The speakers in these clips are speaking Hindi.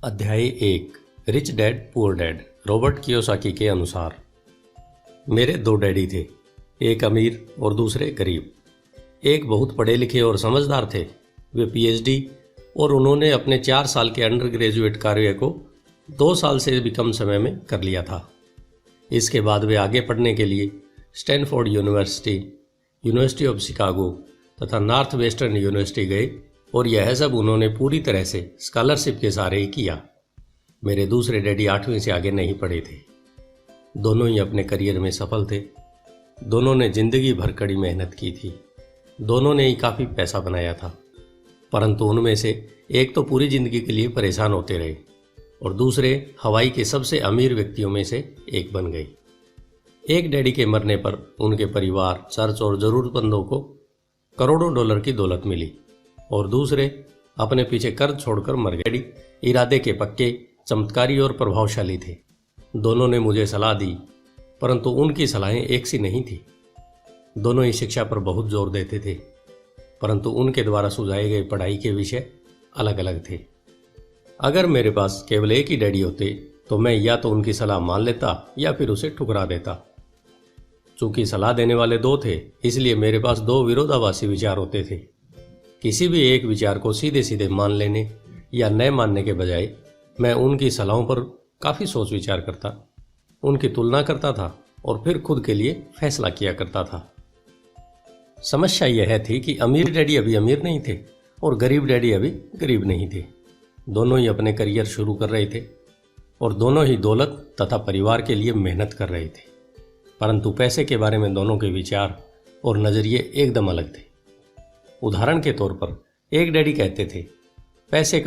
अध्याय 1 rich dad poor dad Robert Kiyosaki के अनुसार। मेरे दो डैडी थे, एक अमीर और दूसरे गरीब। एक बहुत पढ़े लिखे और समझदार थे, वे पीएचडी और उन्होंने अपने 4 साल के अंडर ग्रेजुएट कार्य को 2 साल से भी कम समय में कर लिया था। इसके बाद वे आगे पढ़ने के लिए Stanford university, university of Chicago तथा नॉर्थ वेस्टर्न यूनिवर्सिटी गए और यह सब उन्होंने पूरी तरह से स्कॉलरशिप के सहारे ही किया। मेरे दूसरे डैडी 8वीं से आगे नहीं पढ़े थे। दोनों ही अपने करियर में सफल थे। दोनों ने जिंदगी भर कड़ी मेहनत की थी। दोनों ने ही काफ़ी पैसा बनाया था, परंतु उनमें से एक तो पूरी जिंदगी के लिए परेशान होते रहे और दूसरे हवाई के सबसे अमीर व्यक्तियों में से एक बन गए। एक डैडी के मरने पर उनके परिवार, चर्च और ज़रूरतमंदों को करोड़ों डॉलर की दौलत मिली और दूसरे अपने पीछे कर्ज छोड़कर मर गए। डैडी इरादे के पक्के, चमत्कारी और प्रभावशाली थे। दोनों ने मुझे सलाह दी, परंतु उनकी सलाहें एक सी नहीं थी। दोनों ही शिक्षा पर बहुत जोर देते थे, परंतु उनके द्वारा सुझाए गए पढ़ाई के विषय अलग अलग थे। अगर मेरे पास केवल एक ही डैडी होते तो मैं या तो उनकी सलाह मान लेता या फिर उसे ठुकरा देता। चूंकि सलाह देने वाले दो थे, इसलिए मेरे पास दो विरोधाभासी विचार होते थे। किसी भी एक विचार को सीधे सीधे मान लेने या न मानने के बजाय मैं उनकी सलाहों पर काफ़ी सोच विचार करता, उनकी तुलना करता था और फिर खुद के लिए फैसला किया करता था। समस्या यह थी कि अमीर डैडी अभी अमीर नहीं थे और गरीब डैडी अभी गरीब नहीं थे। दोनों ही अपने करियर शुरू कर रहे थे और दोनों ही दौलत तथा परिवार के लिए मेहनत कर रहे थे, परंतु पैसे के बारे में दोनों के विचार और नज़रिए एकदम अलग थे। उदाहरण के तौर पर एक डैडी कहते थे, पैसे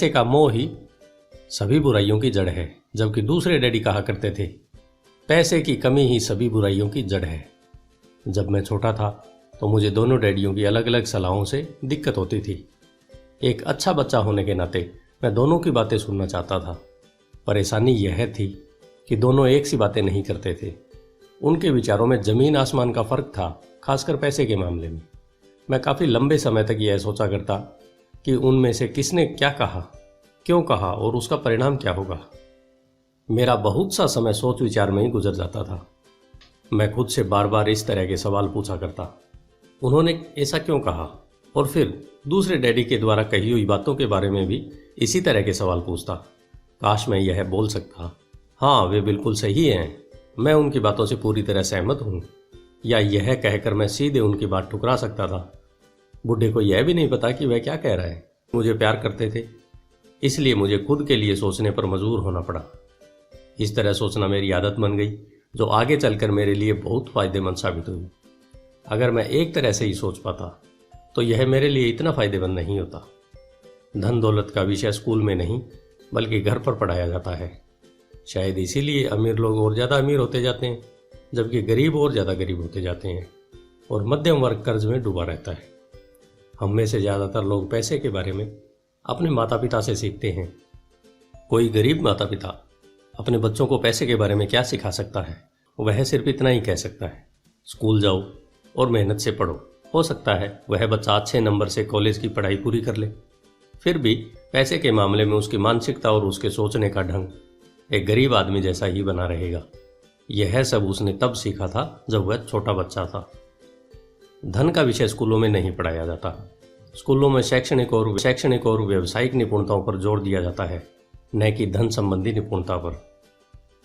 का मोह ही सभी बुराइयों की जड़ है, जबकि दूसरे डैडी कहा करते थे, पैसे की कमी ही सभी बुराइयों की जड़ है। जब मैं छोटा था तो मुझे दोनों डैडियों की अलग अलग सलाहों से दिक्कत होती थी। एक अच्छा बच्चा होने के नाते मैं दोनों की बातें सुनना चाहता था। परेशानी यह थी कि दोनों एक सी बातें नहीं करते थे। उनके विचारों में जमीन आसमान का फर्क था, खासकर पैसे के मामले में। मैं काफ़ी लंबे समय तक यह सोचा करता कि उनमें से किसने क्या कहा, क्यों कहा और उसका परिणाम क्या होगा। मेरा बहुत सा समय सोच विचार में ही गुजर जाता था। मैं खुद से बार बार इस तरह के सवाल पूछा करता, उन्होंने ऐसा क्यों कहा, और फिर दूसरे डैडी के द्वारा कही हुई बातों के बारे में भी इसी तरह के सवाल पूछता। काश मैं यह बोल सकता, हाँ वे बिल्कुल सही हैं, मैं उनकी बातों से पूरी तरह सहमत हूँ, या यह कहकर मैं सीधे उनकी बात ठुकरा सकता था। बुढ़े को यह भी नहीं पता कि वह क्या कह रहा है। मुझे प्यार करते थे, इसलिए मुझे खुद के लिए सोचने पर मजबूर होना पड़ा। इस तरह सोचना मेरी आदत बन गई, जो आगे चलकर मेरे लिए बहुत फायदेमंद साबित हुई। अगर मैं एक तरह से ही सोच पाता तो यह मेरे लिए इतना फायदेमंद नहीं होता। धन दौलत का विषय स्कूल में नहीं बल्कि घर पर पढ़ाया जाता है। शायद इसीलिए अमीर लोग और ज़्यादा अमीर होते जाते हैं, जबकि गरीब और ज़्यादा गरीब होते जाते हैं और मध्यम वर्ग कर्ज में डूबा रहता है। हम में से ज़्यादातर लोग पैसे के बारे में अपने माता पिता से सीखते हैं। कोई गरीब माता पिता अपने बच्चों को पैसे के बारे में क्या सिखा सकता है? वह सिर्फ इतना ही कह सकता है, स्कूल जाओ और मेहनत से पढ़ो। हो सकता है वह बच्चा अच्छे नंबर से कॉलेज की पढ़ाई पूरी कर ले, फिर भी पैसे के मामले में उसकी मानसिकता और उसके सोचने का ढंग एक गरीब आदमी जैसा ही बना रहेगा। यह सब उसने तब सीखा था जब वह छोटा बच्चा था। धन का विषय स्कूलों में नहीं पढ़ाया जाता। स्कूलों में शैक्षणिक और व्यावसायिक निपुणताओं पर जोर दिया जाता है, न कि धन संबंधी निपुणता पर।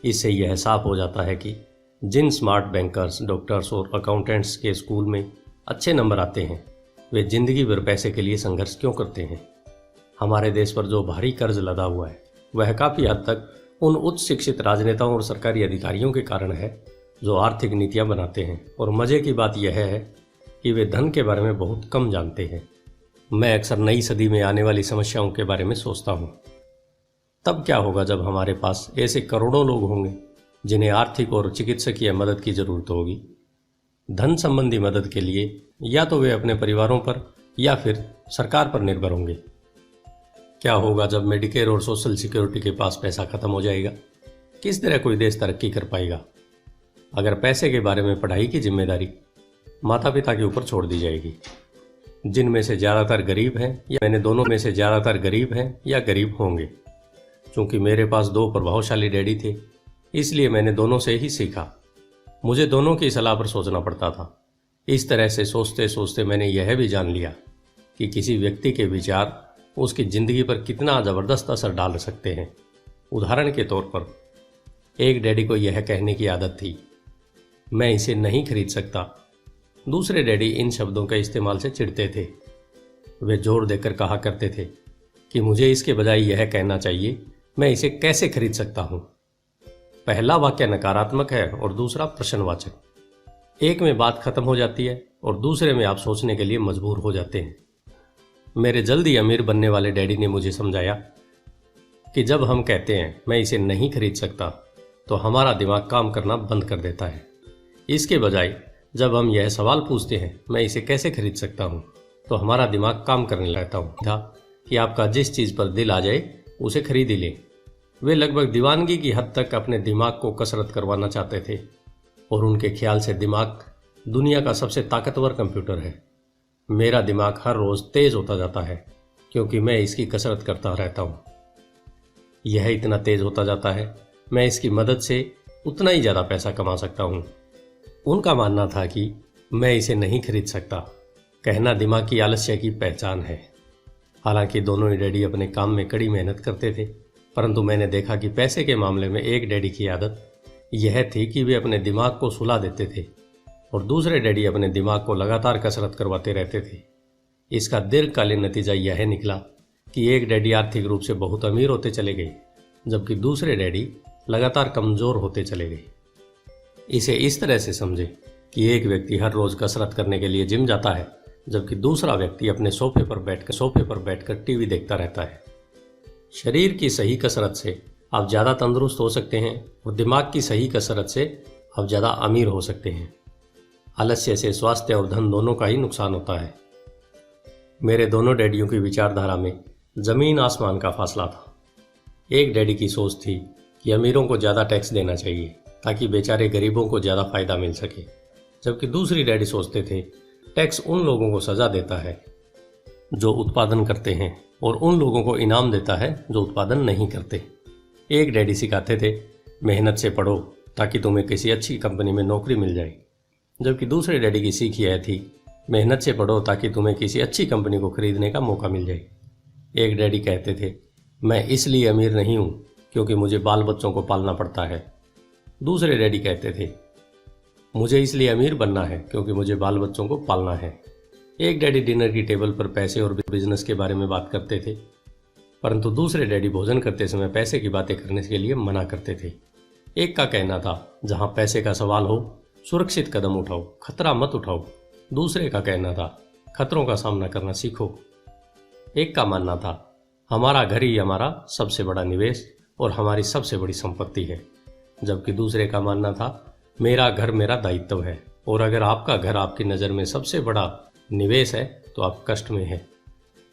इससे यह साफ हो जाता है कि जिन स्मार्ट बैंकर्स, डॉक्टर्स और अकाउंटेंट्स के स्कूल में अच्छे नंबर आते हैं, वे जिंदगी भर पैसे के लिए संघर्ष क्यों करते हैं। हमारे देश पर जो भारी कर्ज लदा हुआ है, वह काफ़ी हद तक उन उच्च शिक्षित राजनेताओं और सरकारी अधिकारियों के कारण है जो आर्थिक नीतियां बनाते हैं। और मज़े की बात यह है कि वे धन के बारे में बहुत कम जानते हैं। मैं अक्सर नई सदी में आने वाली समस्याओं के बारे में सोचता हूँ। तब क्या होगा जब हमारे पास ऐसे करोड़ों लोग होंगे जिन्हें आर्थिक और चिकित्सकीय मदद की ज़रूरत होगी। धन संबंधी मदद के लिए या तो वे अपने परिवारों पर या फिर सरकार पर निर्भर होंगे। क्या होगा जब मेडिकेयर और सोशल सिक्योरिटी के पास पैसा खत्म हो जाएगा? किस तरह कोई देश तरक्की कर पाएगा? अगर पैसे के बारे में पढ़ाई की जिम्मेदारी माता पिता के ऊपर छोड़ दी जाएगी। जिनमें से ज़्यादातर गरीब हैं या मैंने दोनों में से ज़्यादातर गरीब हैं या गरीब होंगे। चूँकि मेरे पास दो प्रभावशाली डैडी थे, इसलिए मैंने दोनों से ही सीखा। मुझे दोनों की सलाह पर सोचना पड़ता था। इस तरह से सोचते सोचते मैंने यह भी जान लिया कि किसी व्यक्ति के विचार उसकी ज़िंदगी पर कितना ज़बरदस्त असर डाल सकते हैं। उदाहरण के तौर पर एक डैडी को यह कहने की आदत थी, मैं इसे नहीं खरीद सकता। दूसरे डैडी इन शब्दों के इस्तेमाल से चिढ़ते थे। वे जोर देकर कहा करते थे कि मुझे इसके बजाय यह कहना चाहिए, मैं इसे कैसे खरीद सकता हूँ। पहला वाक्य नकारात्मक है और दूसरा प्रश्नवाचक। एक में बात खत्म हो जाती है और दूसरे में आप सोचने के लिए मजबूर हो जाते हैं। मेरे जल्दी अमीर बनने वाले डैडी ने मुझे समझाया कि जब हम कहते हैं मैं इसे नहीं खरीद सकता, तो हमारा दिमाग काम करना बंद कर देता है। इसके बजाय जब हम यह सवाल पूछते हैं मैं इसे कैसे खरीद सकता हूँ, तो हमारा दिमाग काम करने लगता था कि आपका जिस चीज़ पर दिल आ जाए उसे खरीद ही लें। वे लगभग दीवानगी की हद तक अपने दिमाग को कसरत करवाना चाहते थे और उनके ख्याल से दिमाग दुनिया का सबसे ताकतवर कंप्यूटर है। मेरा दिमाग हर रोज़ तेज़ होता जाता है क्योंकि मैं इसकी कसरत करता रहता हूँ। यह इतना तेज़ होता जाता है, मैं इसकी मदद से उतना ही ज़्यादा पैसा कमा सकता हूँ। उनका मानना था कि मैं इसे नहीं खरीद सकता कहना दिमाग की आलस्य की पहचान है। हालांकि दोनों ही डैडी अपने काम में कड़ी मेहनत करते थे, परंतु मैंने देखा कि पैसे के मामले में एक डैडी की आदत यह थी कि वे अपने दिमाग को सुला देते थे और दूसरे डैडी अपने दिमाग को लगातार कसरत करवाते रहते थे। इसका दीर्घकालीन नतीजा यह निकला कि एक डैडी आर्थिक रूप से बहुत अमीर होते चले गए, जबकि दूसरे डैडी लगातार कमज़ोर होते चले गए। इसे इस तरह से समझे कि एक व्यक्ति हर रोज़ कसरत करने के लिए जिम जाता है, जबकि दूसरा व्यक्ति अपने सोफे पर बैठकर टीवी देखता रहता है। शरीर की सही कसरत से आप ज़्यादा तंदुरुस्त हो सकते हैं और दिमाग की सही कसरत से आप ज़्यादा अमीर हो सकते हैं। आलस्य से स्वास्थ्य और धन दोनों का ही नुकसान होता है। मेरे दोनों डैडियों की विचारधारा में ज़मीन आसमान का फासला था। एक डैडी की सोच थी कि अमीरों को ज़्यादा टैक्स देना चाहिए ताकि बेचारे गरीबों को ज़्यादा फायदा मिल सके, जबकि दूसरी डैडी सोचते थे टैक्स उन लोगों को सज़ा देता है जो उत्पादन करते हैं और उन लोगों को इनाम देता है जो उत्पादन नहीं करते। एक डैडी सिखाते थे मेहनत से पढ़ो ताकि तुम्हें किसी अच्छी कंपनी में नौकरी मिल जाए, जबकि दूसरे डैडी की सीख यह थी मेहनत से पढ़ो ताकि तुम्हें किसी अच्छी कंपनी को खरीदने का मौका मिल जाए। एक डैडी कहते थे मैं इसलिए अमीर नहीं हूँ क्योंकि मुझे बाल बच्चों को पालना पड़ता है। दूसरे डैडी कहते थे मुझे इसलिए अमीर बनना है क्योंकि मुझे बाल बच्चों को पालना है। एक डैडी डिनर की टेबल पर पैसे और बिजनेस के बारे में बात करते थे, परंतु दूसरे डैडी भोजन करते समय पैसे की बातें करने के लिए मना करते थे। एक का कहना था जहां पैसे का सवाल हो सुरक्षित कदम उठाओ, खतरा मत उठाओ। दूसरे का कहना था खतरों का सामना करना सीखो। एक का मानना था हमारा घर ही हमारा सबसे बड़ा निवेश और हमारी सबसे बड़ी संपत्ति है, जबकि दूसरे का मानना था मेरा घर मेरा दायित्व है और अगर आपका घर आपकी नज़र में सबसे बड़ा निवेश है तो आप कष्ट में हैं।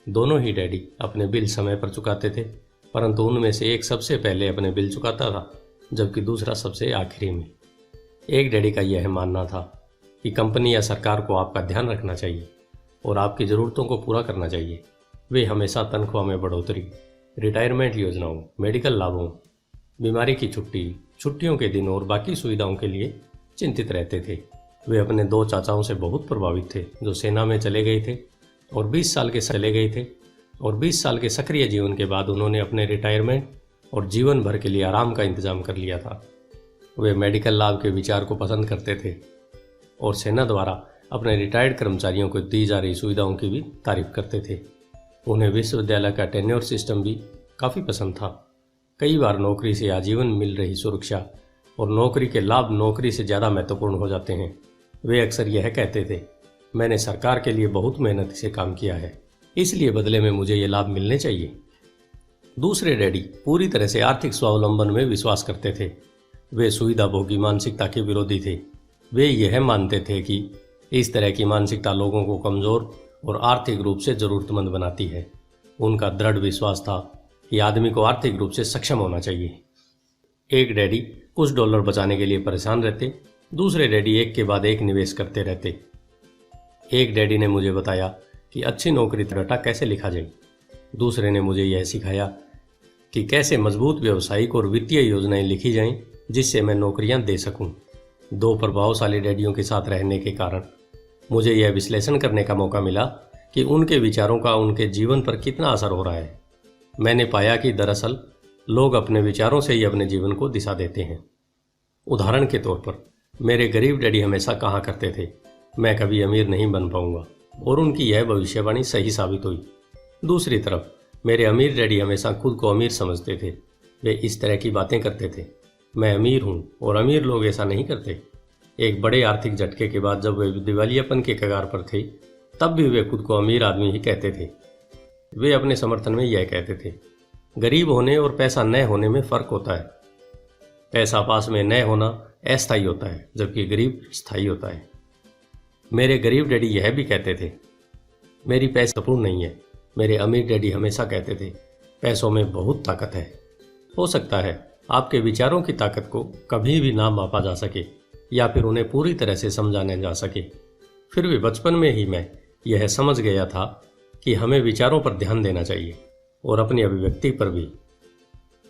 दोनों ही डैडी अपने बिल समय पर चुकाते थे, परंतु उनमें से एक सबसे पहले अपने बिल चुकाता था जबकि दूसरा सबसे आखिरी में। एक डैडी का यह मानना था कि कंपनी या सरकार को आपका ध्यान रखना चाहिए और आपकी ज़रूरतों को पूरा करना चाहिए। वे हमेशा तनख्वाह में बढ़ोतरी, रिटायरमेंट योजनाओं, मेडिकल लाभों, बीमारी की छुट्टी, छुट्टियों के दिन और बाकी सुविधाओं के लिए चिंतित रहते थे। वे अपने दो चाचाओं से बहुत प्रभावित थे जो सेना में चले गए थे और 20 साल के सक्रिय जीवन के बाद उन्होंने अपने रिटायरमेंट और जीवन भर के लिए आराम का इंतजाम कर लिया था। वे मेडिकल लाभ के विचार को पसंद करते थे और सेना द्वारा अपने रिटायर्ड कर्मचारियों को दी जा रही सुविधाओं की भी तारीफ करते थे। उन्हें विश्वविद्यालय का टेन्योर सिस्टम भी काफ़ी पसंद था। कई बार नौकरी से आजीवन मिल रही सुरक्षा और नौकरी के लाभ नौकरी से ज़्यादा महत्वपूर्ण हो जाते हैं। वे अक्सर यह कहते थे मैंने सरकार के लिए बहुत मेहनत से काम किया है, इसलिए बदले में मुझे ये लाभ मिलने चाहिए। दूसरे डैडी पूरी तरह से आर्थिक स्वावलंबन में विश्वास करते थे। वे सुविधाभोगी मानसिकता के विरोधी थे। वे यह मानते थे कि इस तरह की मानसिकता लोगों को कमज़ोर और आर्थिक रूप से ज़रूरतमंद बनाती है। उनका दृढ़ विश्वास था कि आदमी को आर्थिक रूप से सक्षम होना चाहिए। एक डैडी कुछ डॉलर बचाने के लिए परेशान रहते, दूसरे डैडी एक के बाद एक निवेश करते रहते। एक डैडी ने मुझे बताया कि अच्छी नौकरी रटा कैसे लिखा जाए। दूसरे ने मुझे यह सिखाया कि कैसे मजबूत व्यावसायिक और वित्तीय योजनाएं लिखी जाएं जिससे मैं नौकरियां दे सकूं। दो प्रभावशाली डैडियों के साथ रहने के कारण मुझे यह विश्लेषण करने का मौका मिला कि उनके विचारों का उनके जीवन पर कितना असर हो रहा है। मैंने पाया कि दरअसल लोग अपने विचारों से ही अपने जीवन को दिशा देते हैं। उदाहरण के तौर पर मेरे गरीब डैडी हमेशा कहा करते थे, मैं कभी अमीर नहीं बन पाऊंगा, और उनकी यह भविष्यवाणी सही साबित हुई। दूसरी तरफ मेरे अमीर डैडी हमेशा खुद को अमीर समझते थे। वे इस तरह की बातें करते थे, मैं अमीर हूँ और अमीर लोग ऐसा नहीं करते। एक बड़े आर्थिक झटके के बाद जब वे दिवालियापन के कगार पर थे, तब भी वे खुद को अमीर आदमी ही कहते थे। वे अपने समर्थन में यह कहते थे, गरीब होने और पैसा न होने में फ़र्क होता है। पैसा पास में न होना अस्थायी होता है, जबकि गरीब स्थायी होता है। मेरे गरीब डैडी यह भी कहते थे, मेरी पैसा पूर्ण नहीं है। मेरे अमीर डैडी हमेशा कहते थे, पैसों में बहुत ताकत है। हो सकता है आपके विचारों की ताकत को कभी भी ना मापा जा सके या फिर उन्हें पूरी तरह से समझा न जा सके। फिर भी बचपन में ही मैं यह समझ गया था कि हमें विचारों पर ध्यान देना चाहिए और अपनी अभिव्यक्ति पर भी।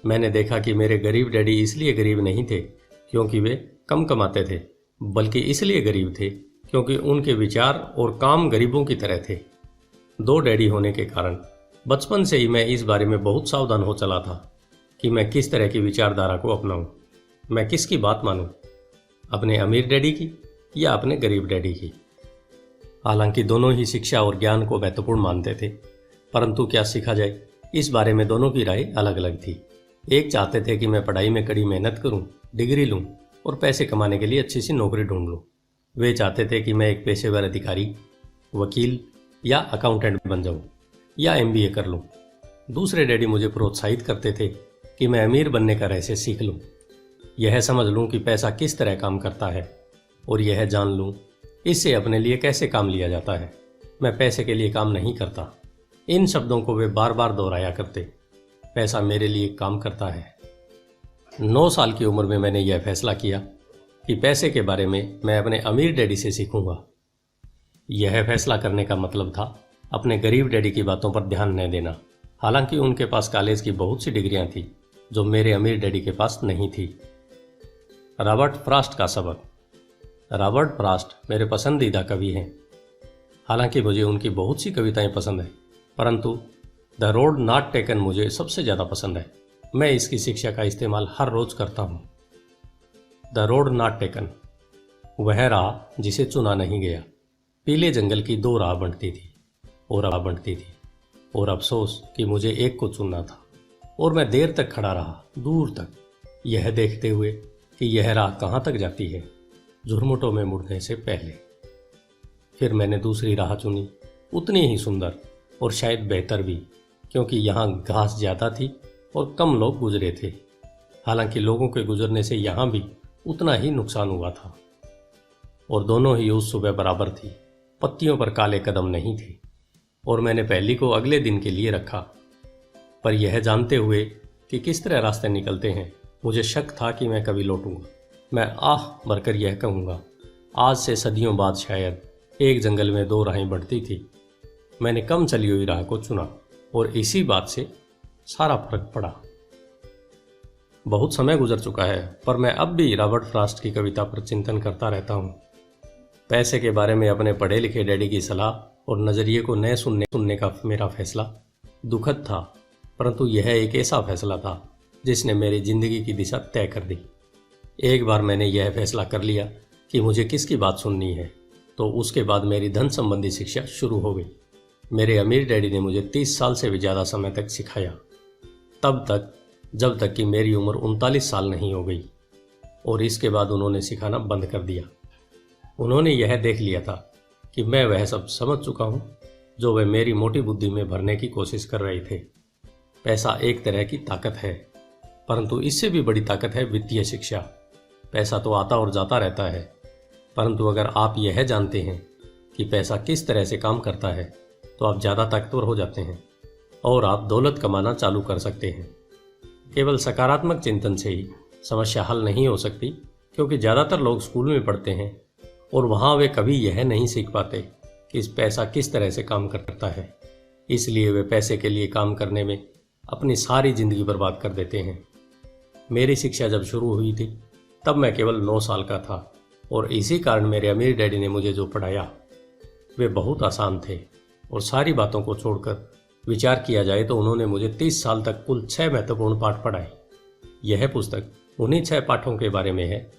मैंने देखा कि मेरे गरीब डैडी इसलिए गरीब नहीं थे क्योंकि वे कम कमाते थे, बल्कि इसलिए गरीब थे क्योंकि उनके विचार और काम गरीबों की तरह थे। दो डैडी होने के कारण बचपन से ही मैं इस बारे में बहुत सावधान हो चला था कि मैं किस तरह की विचारधारा को अपनाऊं। मैं किसकी बात मानूं, अपने अमीर डैडी की या अपने गरीब डैडी की। हालांकि दोनों ही शिक्षा और ज्ञान को महत्वपूर्ण मानते थे, परंतु क्या सीखा जाए, इस बारे में दोनों की राय अलग अलग थी। एक चाहते थे कि मैं पढ़ाई में कड़ी मेहनत करूं, डिग्री लूं और पैसे कमाने के लिए अच्छी सी नौकरी ढूंढ लूं। वे चाहते थे कि मैं एक पेशेवर अधिकारी, वकील या अकाउंटेंट बन जाऊं या MBA कर लूं। दूसरे डैडी मुझे प्रोत्साहित करते थे कि मैं अमीर बनने का रहस्य सीख लूं, यह समझ लूं कि पैसा किस तरह काम करता है और यह जान लूं इससे अपने लिए कैसे काम लिया जाता है। मैं पैसे के लिए काम नहीं करता। इन शब्दों को वे बार बार दोहराया करते, पैसा मेरे लिए काम करता है। 9 साल की उम्र में मैंने यह फैसला किया कि पैसे के बारे में मैं अपने अमीर डैडी से सीखूंगा। यह फैसला करने का मतलब था अपने गरीब डैडी की बातों पर ध्यान न देना। हालांकि उनके पास कॉलेज की बहुत सी डिग्रियां थी जो मेरे अमीर डैडी के पास नहीं थी। रॉबर्ट फ्रॉस्ट का सबक। रॉबर्ट फ्रॉस्ट मेरे पसंदीदा कवि हैं। हालांकि मुझे उनकी बहुत सी कविताएं पसंद हैं, परंतु द रोड नॉट टेकन मुझे सबसे ज़्यादा पसंद है। मैं इसकी शिक्षा का इस्तेमाल हर रोज़ करता हूँ। द रोड नॉट टेकन, वह राह जिसे चुना नहीं गया। पीले जंगल की 2 राह बनती थी और अफसोस कि मुझे एक को चुनना था। और मैं देर तक खड़ा रहा, दूर तक, यह देखते हुए कि यह राह कहाँ तक जाती है, झुरमुटों में मुड़ने से पहले। फिर मैंने दूसरी राह चुनी, उतनी ही सुंदर और शायद बेहतर भी, क्योंकि यहाँ घास ज़्यादा थी और कम लोग गुजरे थे। हालांकि लोगों के गुजरने से यहाँ भी उतना ही नुकसान हुआ था। और दोनों ही उस सुबह बराबर थी, पत्तियों पर काले कदम नहीं थे। और मैंने पहली को अगले दिन के लिए रखा, पर यह जानते हुए कि किस तरह रास्ते निकलते हैं, मुझे शक था कि मैं कभी लौटूंगा। मैं आह भरकर यह कहूँगा, आज से सदियों बाद शायद एक जंगल में 2 राहें बढ़ती थी। मैंने कम चली हुई राह को चुना और इसी बात से सारा फर्क पड़ा। बहुत समय गुजर चुका है, पर मैं अब भी रॉबर्ट फ्रॉस्ट की कविता पर चिंतन करता रहता हूँ। पैसे के बारे में अपने पढ़े लिखे डैडी की सलाह और नज़रिए को नए सुनने का मेरा फैसला दुखद था, परंतु यह एक ऐसा फैसला था जिसने मेरी ज़िंदगी की दिशा तय कर दी। एक बार मैंने यह फैसला कर लिया कि मुझे किसकी बात सुननी है, तो उसके बाद मेरी धन संबंधी शिक्षा शुरू हो गई। मेरे अमीर डैडी ने मुझे 30 साल से भी ज़्यादा समय तक सिखाया, तब तक जब तक कि मेरी उम्र 39 साल नहीं हो गई, और इसके बाद उन्होंने सिखाना बंद कर दिया। उन्होंने यह देख लिया था कि मैं वह सब समझ चुका हूँ जो वे मेरी मोटी बुद्धि में भरने की कोशिश कर रहे थे। पैसा एक तरह की ताकत है, परंतु इससे भी बड़ी ताकत है वित्तीय शिक्षा। पैसा तो आता और जाता रहता है, परंतु अगर आप यह जानते हैं कि पैसा किस तरह से काम करता है, तो आप ज़्यादा ताकतवर हो जाते हैं और आप दौलत कमाना चालू कर सकते हैं। केवल सकारात्मक चिंतन से ही समस्या हल नहीं हो सकती, क्योंकि ज़्यादातर लोग स्कूल में पढ़ते हैं और वहाँ वे कभी यह नहीं सीख पाते कि इस पैसा किस तरह से काम करता है, इसलिए वे पैसे के लिए काम करने में अपनी सारी ज़िंदगी बर्बाद कर देते हैं। मेरी शिक्षा जब शुरू हुई थी तब मैं केवल 9 साल का था और इसी कारण मेरे अमीर डैडी ने मुझे जो पढ़ाया वे बहुत आसान थे और सारी बातों को छोड़कर विचार किया जाए तो उन्होंने मुझे 30 साल तक कुल 6 महत्वपूर्ण पाठ पढ़ाए। यह पुस्तक उन्हीं 6 पाठों के बारे में है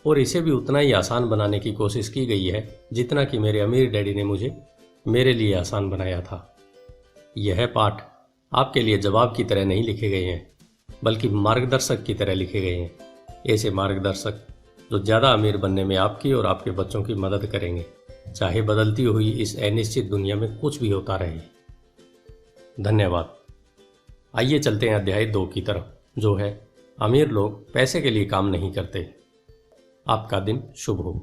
और इसे भी उतना ही आसान बनाने की कोशिश की गई है जितना कि मेरे अमीर डैडी ने मुझे मेरे लिए आसान बनाया था। यह पाठ आपके लिए जवाब की तरह नहीं लिखे गए हैं बल्कि मार्गदर्शक की तरह लिखे गए हैं, ऐसे मार्गदर्शक जो ज़्यादा अमीर बनने में आपकी और आपके बच्चों की मदद करेंगे, चाहे बदलती हुई इस अनिश्चित दुनिया में कुछ भी होता रहे। धन्यवाद। आइए चलते हैं अध्याय 2 की तरफ, जो है अमीर लोग पैसे के लिए काम नहीं करते। आपका दिन शुभ हो।